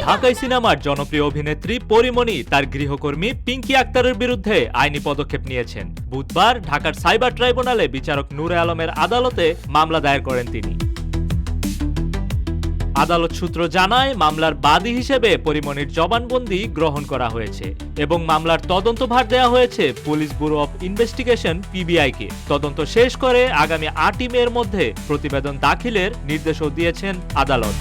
ঢাকাই সিনেমার জনপ্রিয় অভিনেত্রী পরীমণি তার গৃহকর্মী পিঙ্কি আক্তারের বিরুদ্ধে আইনি পদক্ষেপ নিয়েছেন। বুধবার ঢাকার সাইবার ট্রাইব্যুনালে বিচারক নূরে আলমের আদালতে মামলা দায়ের করেন তিনি। আদালত সূত্র জানায়, মামলার বাদী হিসেবে পরীমণির জবানবন্দি গ্রহণ করা হয়েছে এবং মামলার তদন্তভার দেওয়া হয়েছে পুলিশ ব্যুরো অব ইনভেস্টিগেশন পিবিআইকে। তদন্ত শেষ করে আগামী ৮ই মের মধ্যে প্রতিবেদন দাখিলের নির্দেশও দিয়েছেন আদালত।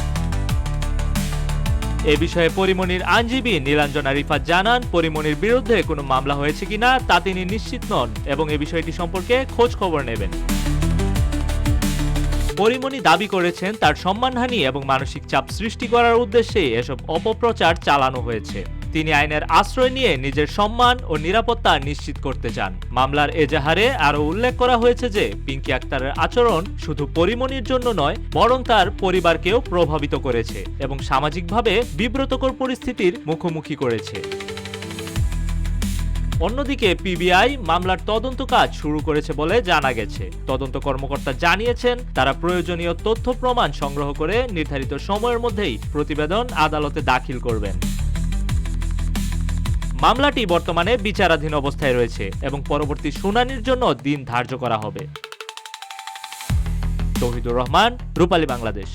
এ বিষয়ে পরীমণির আইনজীবী নীলাঞ্জনা রিফাত জানান, পরীমণির বিরুদ্ধে কোনো মামলা হয়েছে কিনা তা তিনি নিশ্চিত নন এবং এ বিষয়টি সম্পর্কে খোঁজ খবর নেবেন। পরীমণি দাবি করেছেন, তার সম্মানহানি এবং মানসিক চাপ সৃষ্টি করার উদ্দেশ্যে এসব অপপ্রচার চালানো হয়েছে। তিনি আইনের আশ্রয় নিয়ে নিজের সম্মান ও নিরাপত্তা নিশ্চিত করতে চান। মামলার এজাহারে আরও উল্লেখ করা হয়েছে যে পিঙ্কি আক্তারের আচরণ শুধু পরীমণির জন্য নয়, বরং তার পরিবারকেও প্রভাবিত করেছে এবং সামাজিকভাবে বিব্রতকর পরিস্থিতির মুখোমুখি করেছে। অন্যদিকে পিবিআই মামলার তদন্ত কাজ শুরু করেছে বলে জানা গেছে। তদন্ত কর্মকর্তা জানিয়েছেন, তারা প্রয়োজনীয় তথ্য প্রমাণ সংগ্রহ করে নির্ধারিত সময়ের মধ্যেই প্রতিবেদন আদালতে দাখিল করবেন। মামলাটি বর্তমানে বিচারাধীন অবস্থায় রয়েছে এবং পরবর্তী শুনানির জন্য দিন ধার্য করা হবে। তৌহিদুর রহমান, রূপালী বাংলাদেশ।